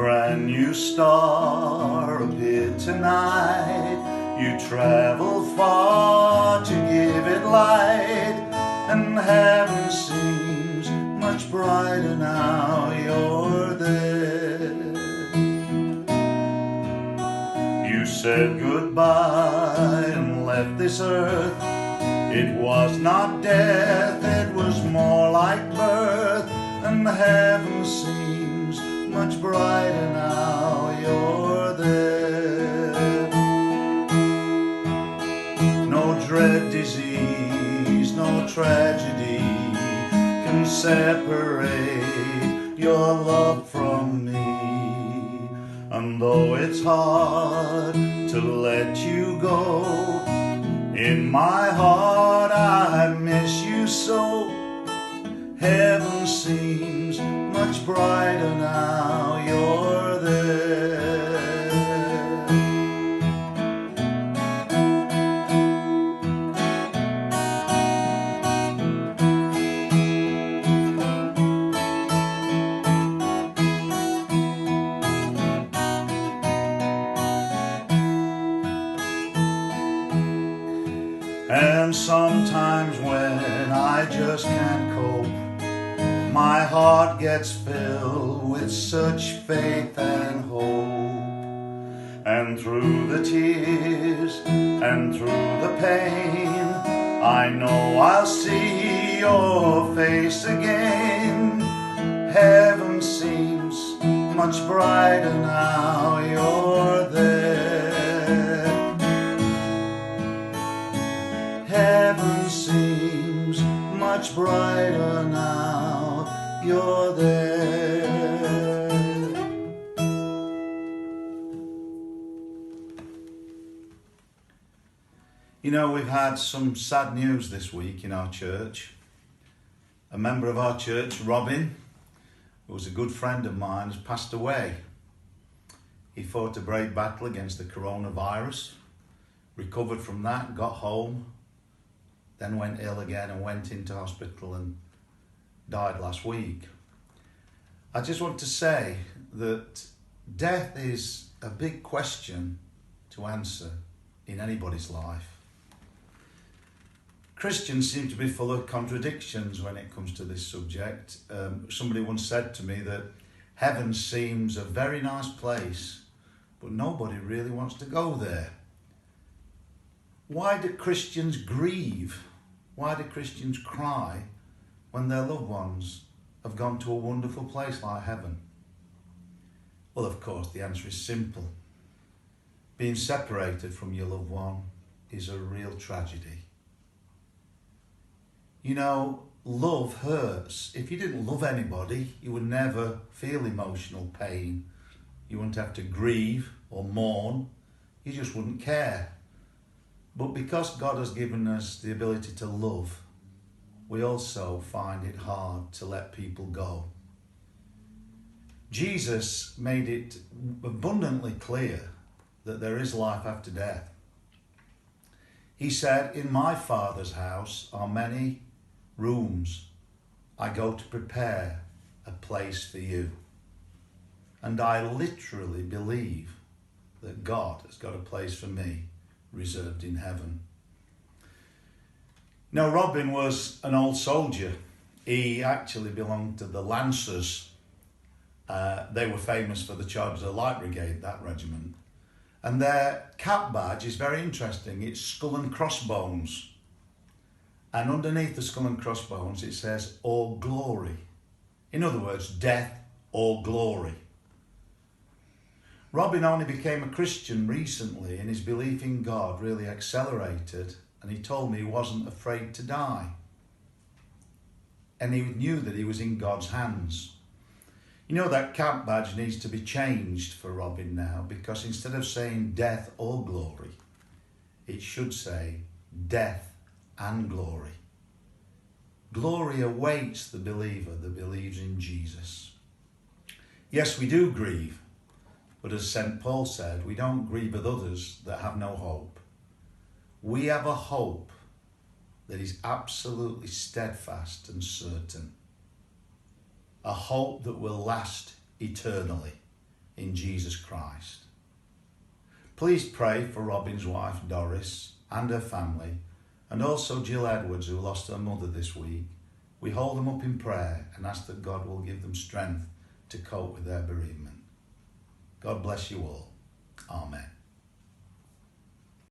brand new star appeared tonight. You traveled far to give it light, and heaven seems much brighter now you're there. You said goodbye and left this earth. It was not death, it was more like birth, and heaven seems much brighter now you're there. No dread disease, no tragedy can separate your love from me. And though it's hard to let you go, in my heart I miss you so. Heaven seems much brighter now you're there. And sometimes when I just can't cope, my heart gets filled with such faith and hope. And through the tears and through the pain, I know I'll see your face again. Heaven seems much brighter now you're there. Heaven seems much brighter now you're there. You know, we've had some sad news this week in our church. A member of our church, Robin, who was a good friend of mine, has passed away. He fought a brave battle against the coronavirus, recovered from that, got home, then went ill again and went into hospital and died last week. I just want to say that death is a big question to answer in anybody's life. Christians seem to be full of contradictions when it comes to this subject. Somebody once said to me that heaven seems a very nice place, but nobody really wants to go there. Why do Christians grieve? Why do Christians cry when their loved ones have gone to a wonderful place like heaven? Well, of course, the answer is simple. Being separated from your loved one is a real tragedy. You know, love hurts. If you didn't love anybody, you would never feel emotional pain. You wouldn't have to grieve or mourn. You just wouldn't care. But because God has given us the ability to love, we also find it hard to let people go. Jesus made it abundantly clear that there is life after death. He said, "In my Father's house are many rooms. I go to prepare a place for you." And I literally believe that God has got a place for me reserved in heaven. Now, Robin was an old soldier. He actually belonged to the Lancers. They were famous for the charge of the Light Brigade, that regiment. And their cap badge is very interesting. It's skull and crossbones. And underneath the skull and crossbones, it says, "All glory." In other words, death or glory. Robin only became a Christian recently, and his belief in God really accelerated, and he told me he wasn't afraid to die. And he knew that he was in God's hands. You know, that cap badge needs to be changed for Robin now, because instead of saying death or glory, it should say death and glory. Glory awaits the believer that believes in Jesus. Yes, we do grieve. But as St. Paul said, we don't grieve with others that have no hope. We have a hope that is absolutely steadfast and certain. A hope that will last eternally in Jesus Christ. Please pray for Robin's wife Doris and her family, and also Jill Edwards, who lost her mother this week. We hold them up in prayer and ask that God will give them strength to cope with their bereavement. God bless you all. Amen.